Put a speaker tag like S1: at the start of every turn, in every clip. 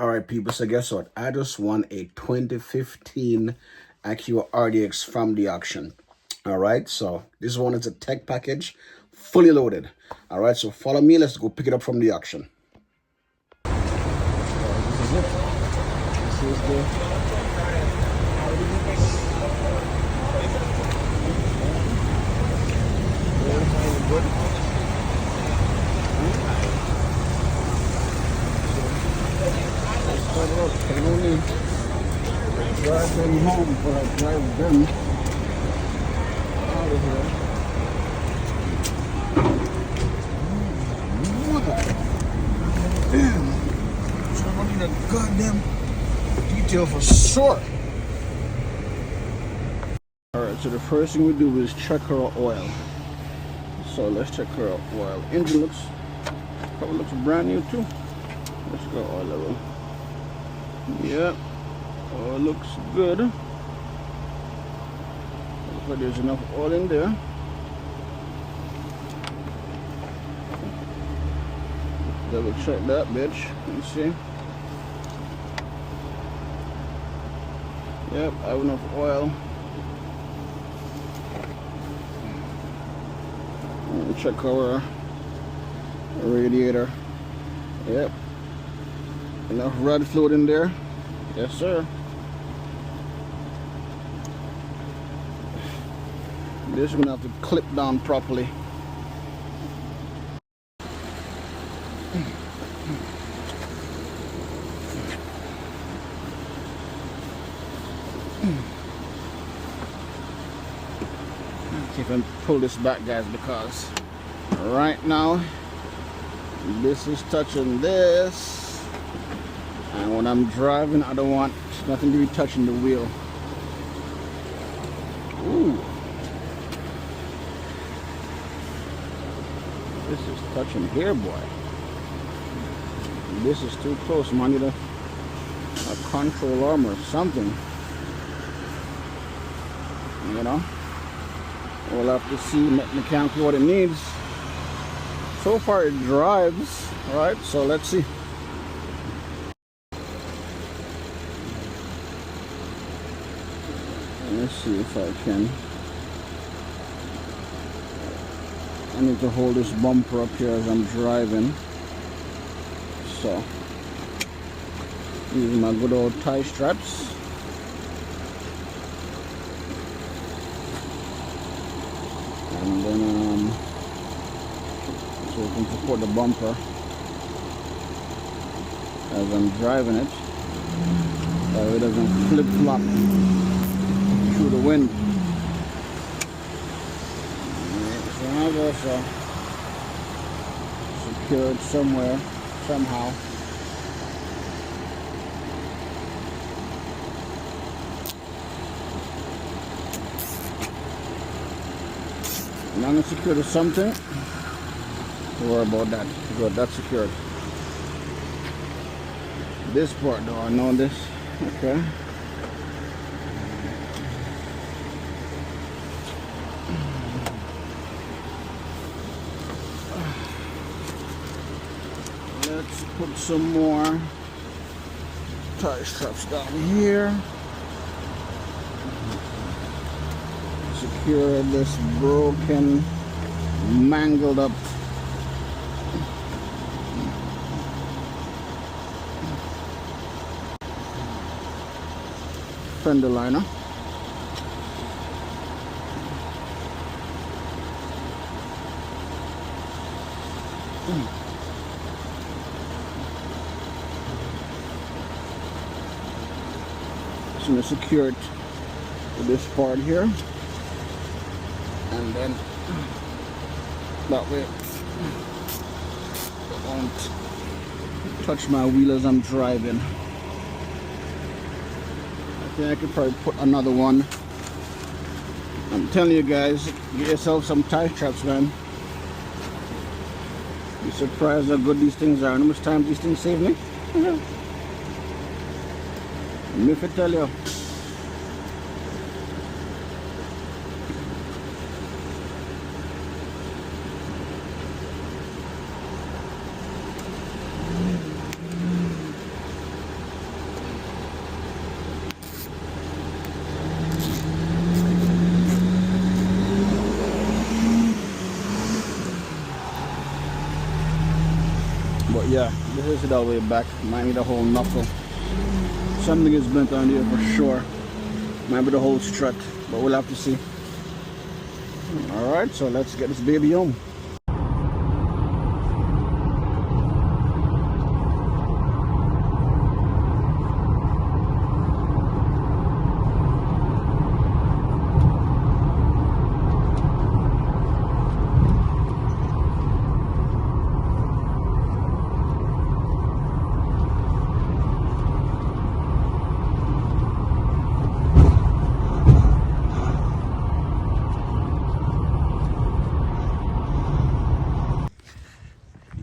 S1: All right, people. So guess what? I just won a 2015 Acura RDX from the auction. All right. So this one is a tech package, fully loaded. All right. So follow me. Let's go pick it up from the auction. This is it. This is the. I can only drive them home, but I drive them out of here. Damn! So I need a goddamn detail for sure. Alright, so the first thing we do is check her oil. So let's check her oil. Engine probably looks brand new too. Let's go oil level. Yeah, oil looks good. Looks like there's enough oil in there. Double check that bitch. Let's see. Yep, I have enough oil. Check our radiator. Yep. Enough rod fluid in there. Yes, sir. This one have to clip down properly. See if I can pull this back, guys, because right now this is touching this, and when I'm driving I don't want nothing to be touching the wheel. Ooh, this is touching here, boy. This is too close. I need a control arm or something, you know. We'll have to see mechanically what it needs. So far it drives, right? So let's see. Let's see if I can. I need to hold this bumper up here as I'm driving. So, using my good old tie straps. And then, so we can support the bumper as I'm driving it, so it doesn't flip-flop through the wind. So I've also secured somewhere, somehow. And I'm going to secure to something. Don't worry about that. Good, that's secured. This part though, I know this. Okay. Let's put some more tie straps down here. Secure this broken, mangled up fender liner. Just going to secure it to this part here, and then that way it won't touch my wheel as I'm driving. I think I could probably put another one. I'm telling you guys, get yourself some tie straps, man. Be surprised how good these things are and how much time these things save me. If I tell you. This is it all the way back. Might need a whole knuckle. Something is bent on here for sure. Might be the whole strut, but we'll have to see. Alright, so let's get this baby home.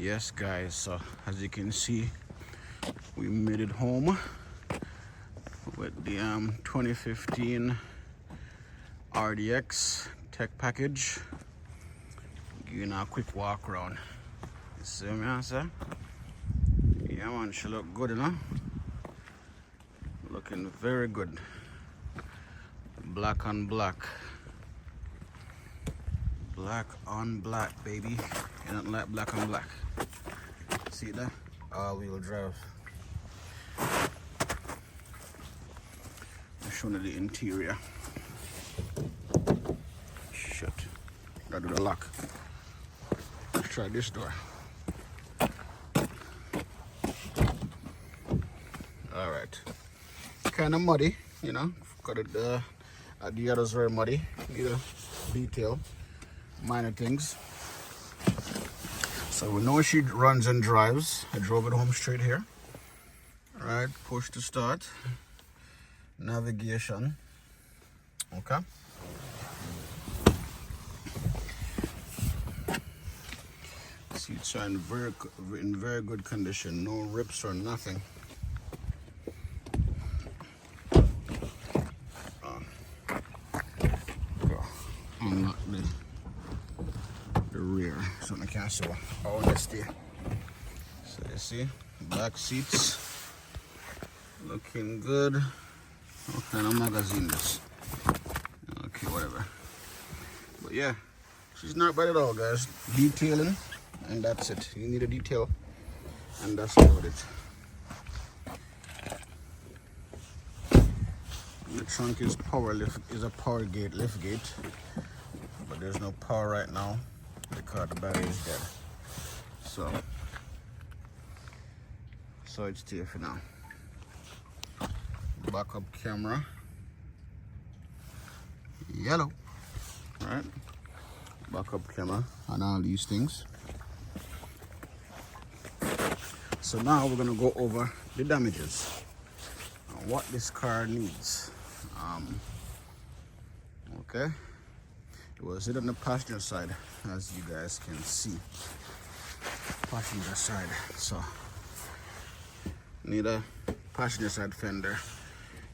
S1: Yes guys, so as you can see, we made it home with the 2015 RDX tech package. Giving a quick walk around. You see me answer? Yeah man, she look good enough. Looking very good. Black on black. Black on black, baby. You don't like black on black. See that? All-wheel drive. I'm showing you the interior. Shit. Gotta do the lock. Let's try this door. Alright. Kind of muddy, you know. Got it, the other's very muddy. Need a detail. Minor things. So we know she runs and drives. I drove it home straight here. Alright, push to start. Navigation. Okay. Seats are in very good condition. No rips or nothing. Unlock the rear, so I can't show all this there. So you see, back seats looking good. What kind of magazine this? Okay, whatever. But yeah, she's not bad at all, guys. Detailing, and that's it. You need a detail, and that's about it. The trunk is a power gate, lift gate, but there's no power right now because the battery is dead. So it's there for now. Backup camera, yellow, right? Backup camera and all these things. So now we're gonna go over the damages and what this car needs. Okay, it was hit on the passenger side, as you guys can see. Passenger side, so need a passenger side fender.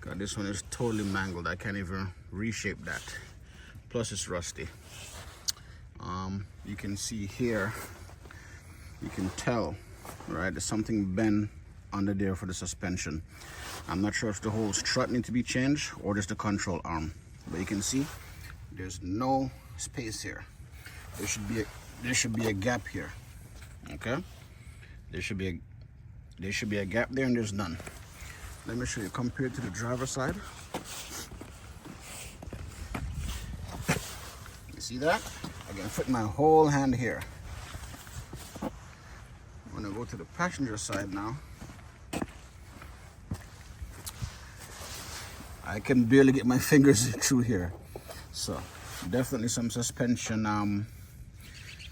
S1: God, this one is totally mangled. I can't even reshape that. Plus it's rusty. You can see here, you can tell, right, there's something bent under there for the suspension. I'm not sure if the whole strut needs to be changed or just the control arm, but you can see there's no space here. There should be a gap here. Okay, there should be a gap there, and there's none. Let me show you compared to the driver's side. You see that? I can fit my whole hand here. I'm gonna go to the passenger side now. I can barely get my fingers through here. So definitely some suspension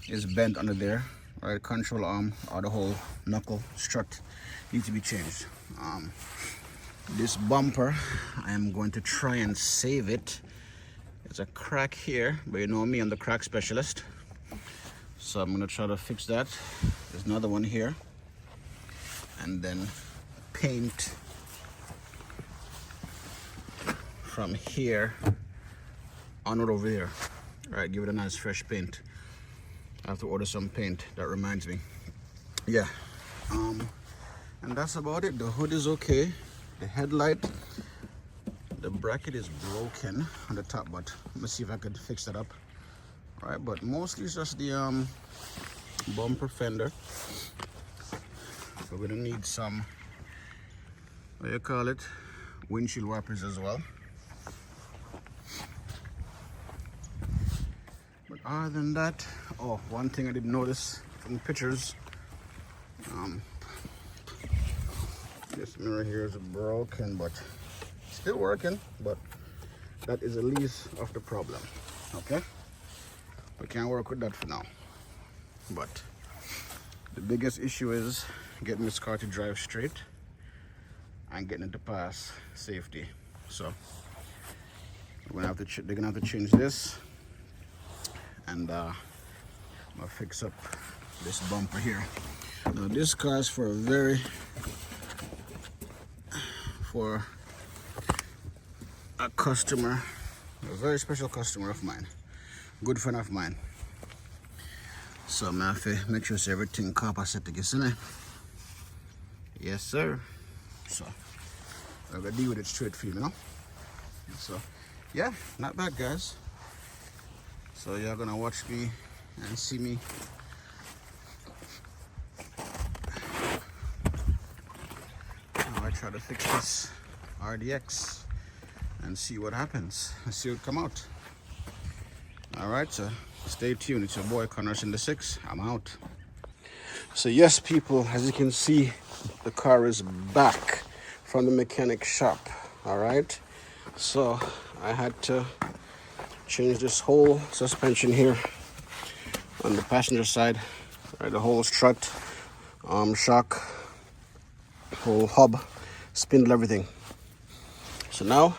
S1: is bent under there. Right, control arm or the whole knuckle strut needs to be changed. This bumper, I am going to try and save it. There's a crack here, but you know me, I'm the crack specialist. So I'm gonna try to fix that. There's another one here. And then paint from here on over here. All right, give it a nice fresh paint. I have to order some paint. That reminds me. Yeah. And that's about it. The hood is okay. The headlight, the bracket is broken on the top, but let me see if I could fix that up. All right, but mostly it's just the bumper fender. we're gonna need some, what do you call it, windshield wipers as well. But other than that, oh, one thing I didn't notice from the pictures, this mirror here is broken, but still working, but that is the least of the problem. Okay, we can't work with that for now. But the biggest issue is getting this car to drive straight and getting it to pass safety. So they're gonna have to change this, and I'm gonna fix up this bumper here. Now this car is for a customer, a very special customer of mine, good friend of mine. So I'm gonna have to make sure everything copacetic, isn't it? Yes, sir. So I'm gonna deal with it straight for you, you know? So yeah, not bad, guys. So you're gonna watch me and see me how I try to fix this RDX and see what happens and see what come out. All right, so stay tuned. It's your boy Connors in the 6. I'm out. So yes, people, as you can see, the car is back from the mechanic shop. All right, so I had to change this whole suspension here on the passenger side, right, the whole strut, shock, whole hub, spindle, everything. So now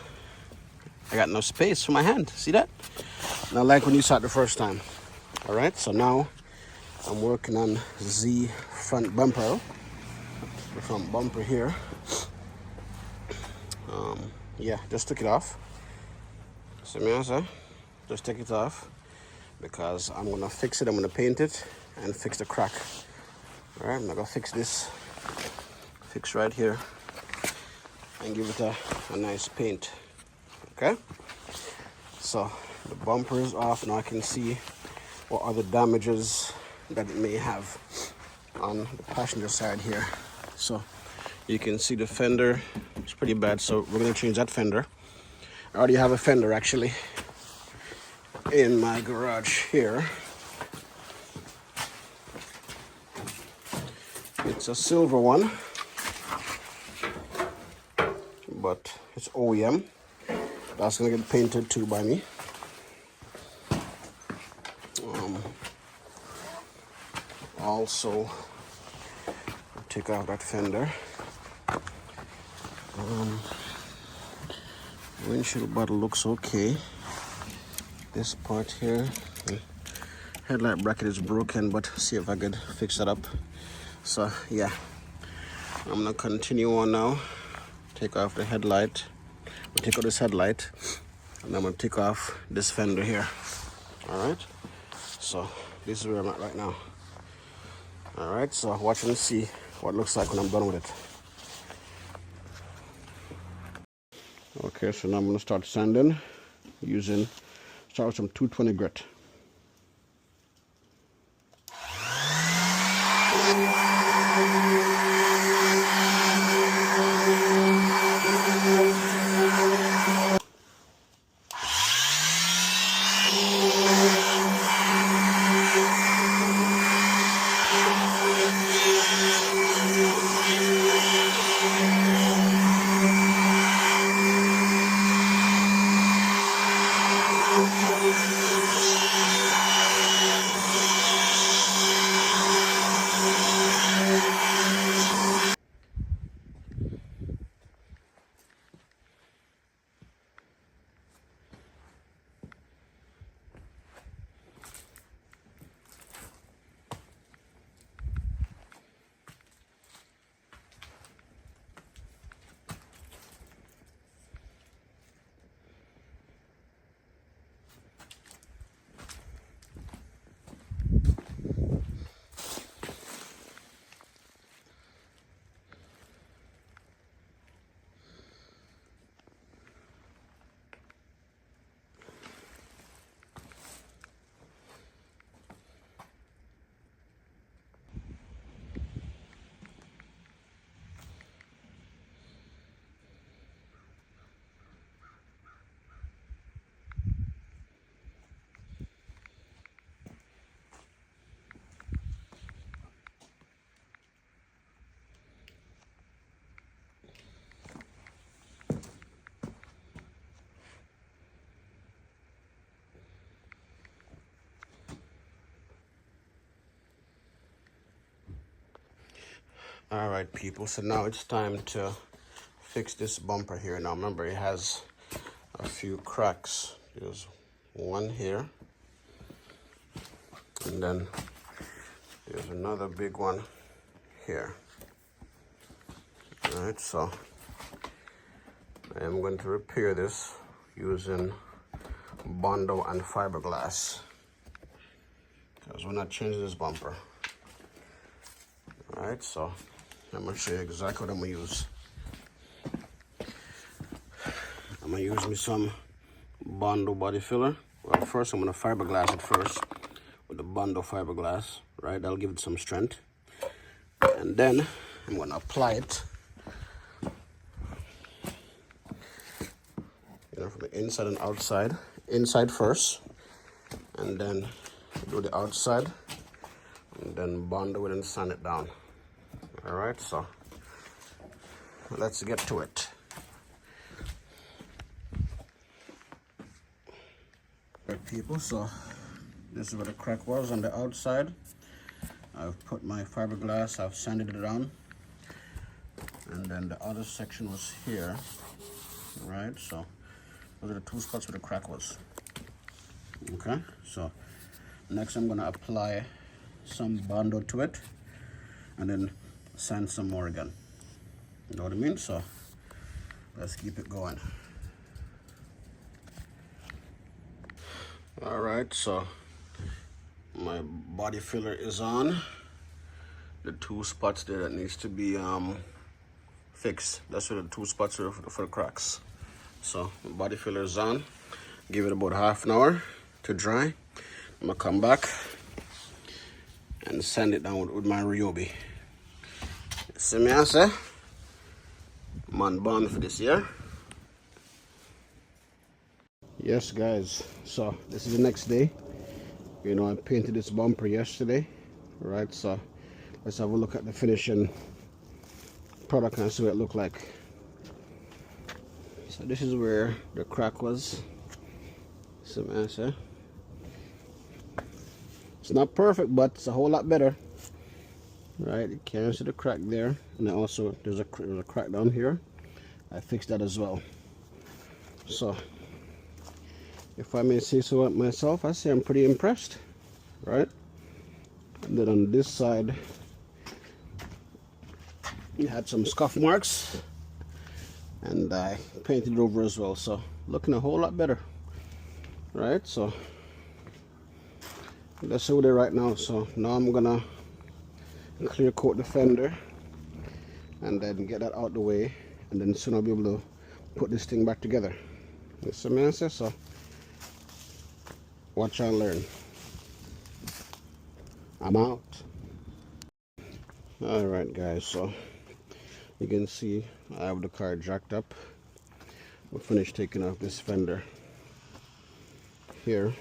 S1: I got no space for my hand. See that? Not like when you saw it the first time. All right, so now I'm working on the front bumper, the front bumper here. Yeah, just took it off. So just take it off because I'm gonna fix it. I'm gonna paint it and fix the crack. All right, I'm gonna fix this, fix right here, and give it a nice paint. Okay, so the bumper is off. Now I can see what other damages that it may have on the passenger side here. So you can see the fender is pretty bad, so we're going to change that fender. I already have a fender actually in my garage here. It's a silver one, but it's OEM. That's going to get painted too by me. Also, take off that fender. Windshield bottle looks okay. This part here, the headlight bracket is broken, but see if I could fix that up. So yeah, I'm gonna continue on now. Take off the headlight. We'll take out this headlight, and I'm gonna take off this fender here. All right. So this is where I'm at right now. All right. So watch and see what it looks like when I'm done with it. Okay, so now I'm going to start sanding start with some 220 grit. All right, people, so now it's time to fix this bumper here. Now remember, it has a few cracks. There's one here, and then there's another big one here. All right, so I am going to repair this using Bondo and fiberglass, because we're not changing this bumper. All right, so I'm going to show you exactly what I'm going to use. I'm going to use me some Bondo body filler. Well, first I'm going to fiberglass it first with the Bondo fiberglass, right? That'll give it some strength. And then I'm going to apply it, you know, from the inside and outside. Inside first, and then do the outside, and then Bondo it and sand it down. All right, so let's get to it. All right, people, so this is where the crack was on the outside. I've put my fiberglass, I've sanded it down, and then the other section was here, right? So those are the two spots where the crack was. Okay, so next I'm gonna apply some Bondo to it, and then sand some more again. You know what I mean? So let's keep it going. All right, so my body filler is on. The two spots there that needs to be fixed. That's where the two spots are for the cracks. So the body filler is on. Give it about half an hour to dry. I'm gonna come back and sand it down with my Ryobi. See me, I say? Man born for this year. Yes, guys, so this is the next day. You know, I painted this bumper yesterday, right? So let's have a look at the finishing product and see what it looked like. So this is where the crack was. Some answer. It's not perfect, but it's a whole lot better, right? You can see the crack there, and then also there's a crack down here. I fixed that as well. So if I may say so myself, I say I'm pretty impressed, right? And then on this side, it had some scuff marks, and I painted it over as well. So looking a whole lot better, right? So let's hold it right now. So now I'm gonna clear coat the fender and then get that out the way, and then soon I'll be able to put this thing back together. That's the answer. So watch and learn. I'm out. All right, guys, so you can see I have the car jacked up. We'll finish taking off this fender here.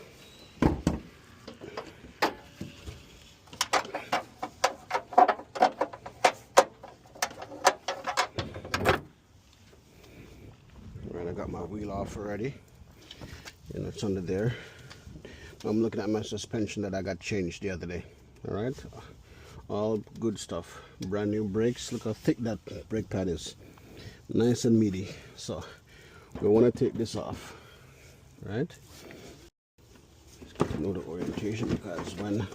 S1: Right, I got my wheel off already, and it's under there. I'm looking at my suspension that I got changed the other day. All right, all good stuff. Brand new brakes. Look how thick that brake pad is, nice and meaty. So we want to take this off, right? Let's get to know the orientation, because when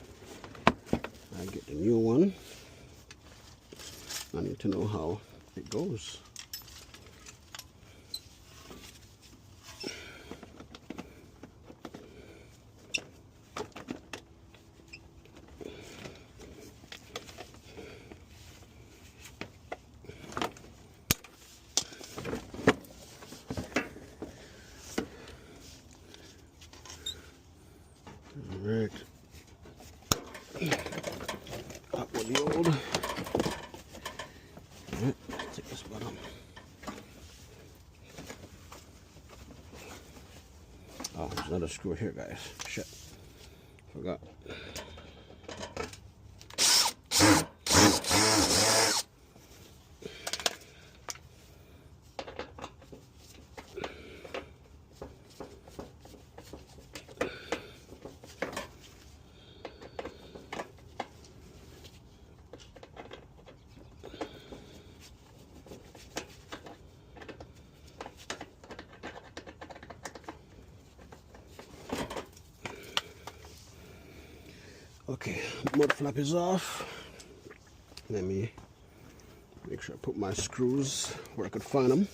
S1: I get the new one, I need to know how it goes. Right. Up with the old. Right. Take this bottom. Oh, there's another screw here, guys. Shit. Forgot. Okay, mud flap is off. Let me make sure I put my screws where I could find them.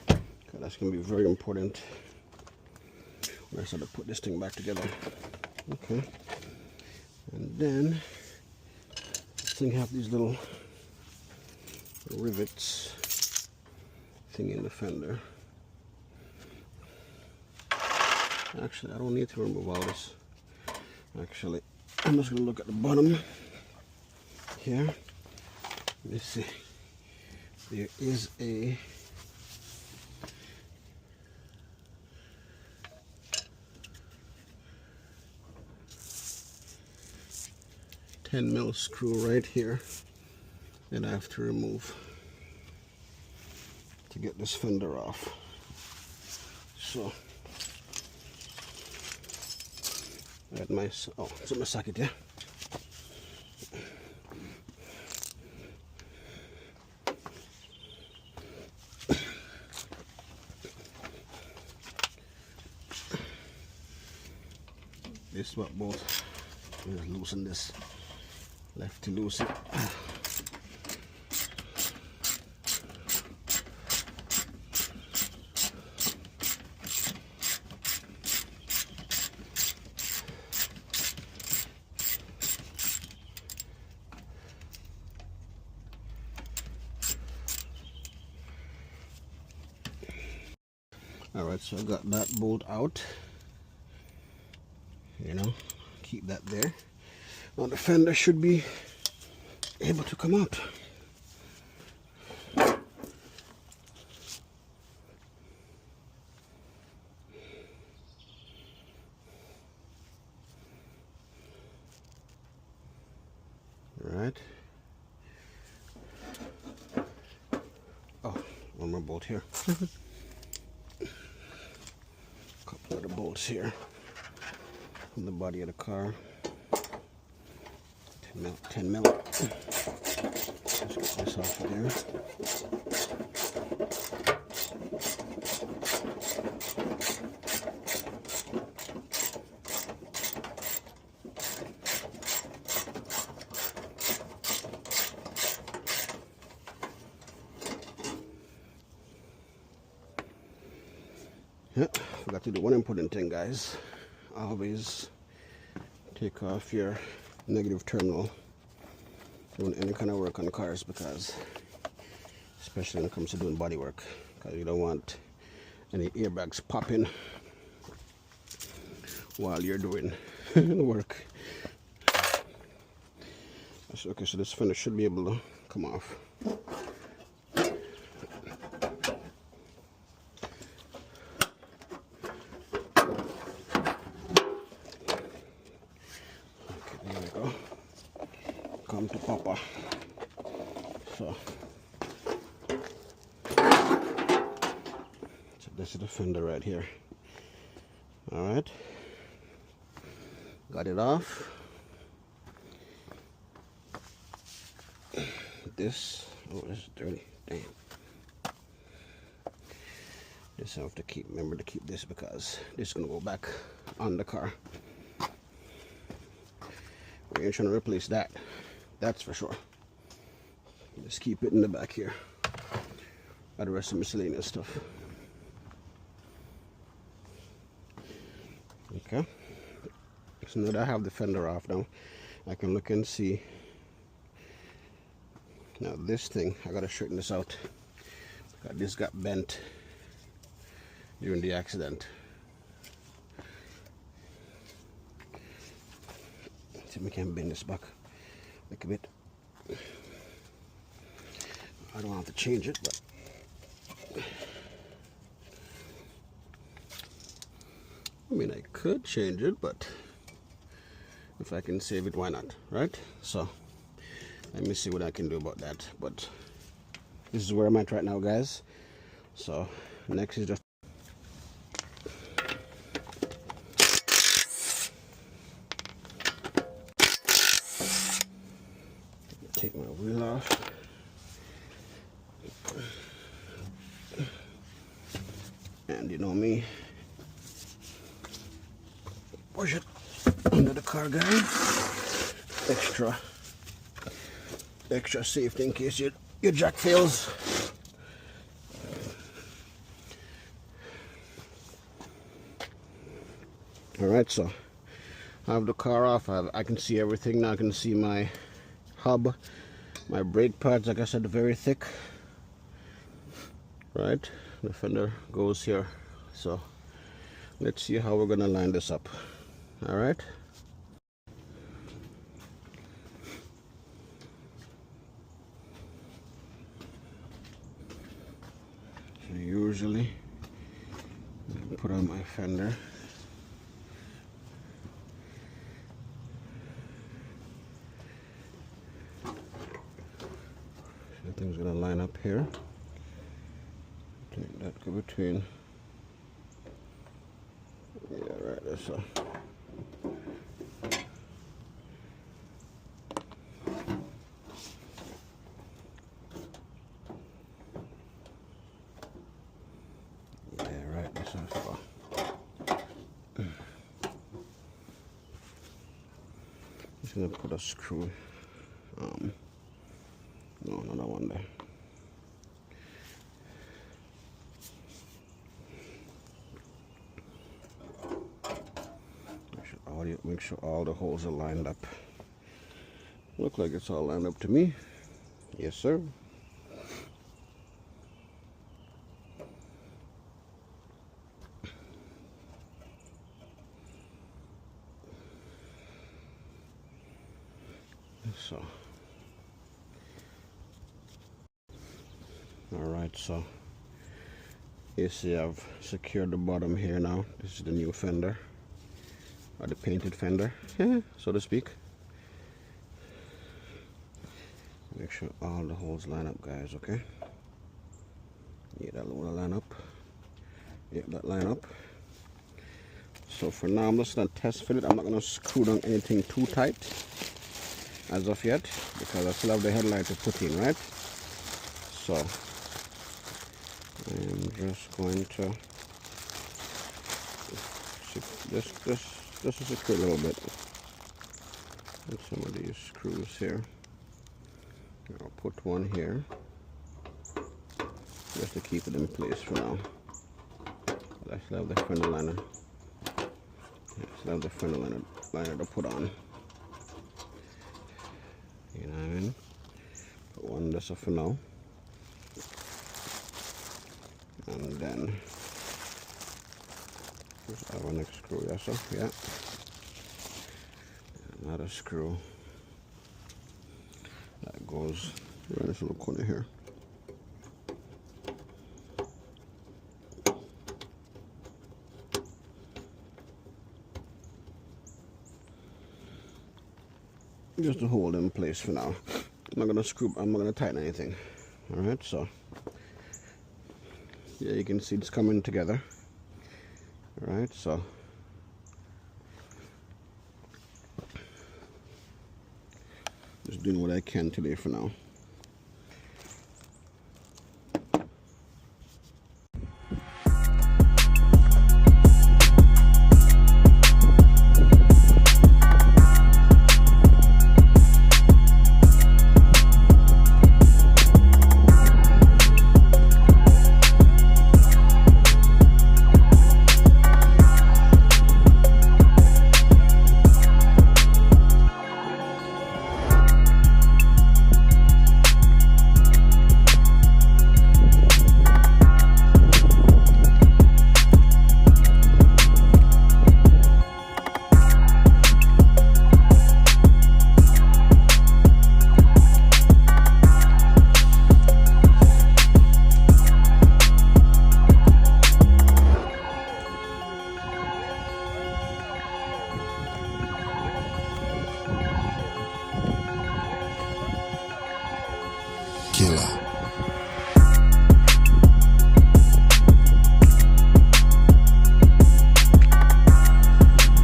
S1: Okay, that's going to be very important when I start to put this thing back together. Okay, and then this thing have these little rivets thing in the fender. Actually, I don't need to remove all this. Actually, I'm just going to look at the bottom here. Let me see. There is a $10mm screw right here that I have to remove to get this fender off. So I my it's in my socket, yeah. This what both. Just loosen this. Left to loosen. Alright, so I got that bolt out. You know, keep that there. Now the fender should be able to come out. Alright. Oh, one more bolt here. Couple of the bolts here from the body of the car. 10 mil. Let's get this off of there. Yeah, forgot to do one important thing, guys. Always take off your negative terminal doing any kind of work on cars, because especially when it comes to doing body work, because you don't want any airbags popping while you're doing the work. Okay, so this fender should be able to come off. Come to Papa. So this is the fender right here. All right, got it off. This, oh, this is dirty. Damn. Just have to remember to keep this, because this is gonna go back on the car. We ain't trying to replace that. That's for sure. Just keep it in the back here. Got the rest of miscellaneous stuff. Okay. So now that I have the fender off now, I can look and see. Now this thing, I gotta straighten this out. This got bent during the accident. See if we can bend this back like a bit. I don't have to change it, but I mean, I could change it, but if I can save it, why not, right? So let me see what I can do about that. But this is where I'm at right now, guys. So next is just take my wheel off. And you know me, push it under the car, guys. Extra safety in case your jack fails. Alright, so I have the car off. I can see everything now. I can see my hub, my brake pads, like I said, very thick. Right, the fender goes here. So let's see how we're gonna line this up. Alright. So usually I put on my fender. Everything's gonna line up here. That go between. Yeah, right there. So. Yeah, right there. So. Just gonna put a screw. No, another one there. Make sure all the holes are lined up. Look like it's all lined up to me. Yes, sir. So. Alright, so you see I've secured the bottom here now. This is the new fender, or the painted fender, so to speak. Make sure all the holes line up, guys, okay? Yeah, that one line up. Yeah, that line up. So for now, I'm just gonna test fit it. I'm not gonna screw down anything too tight as of yet, because I still have the headlight to put in, right? So I'm just going to just to secure a little bit with some of these screws here. I'll put one here just to keep it in place for now. I still have the fender liner. I still have the fender liner to put on. You know what I mean? Put one just for now. And then just our next screw, yes sir, yeah. Another screw that goes in this little corner here. Just to hold in place for now. I'm not gonna tighten anything. Alright, so yeah, you can see it's coming together. Alright, so just doing what I can today for now.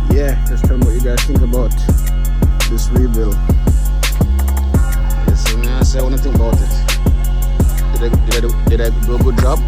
S1: Yeah, just tell me what you guys think about this rebuild. Yes, I say I want to think about it. Did I do a good job?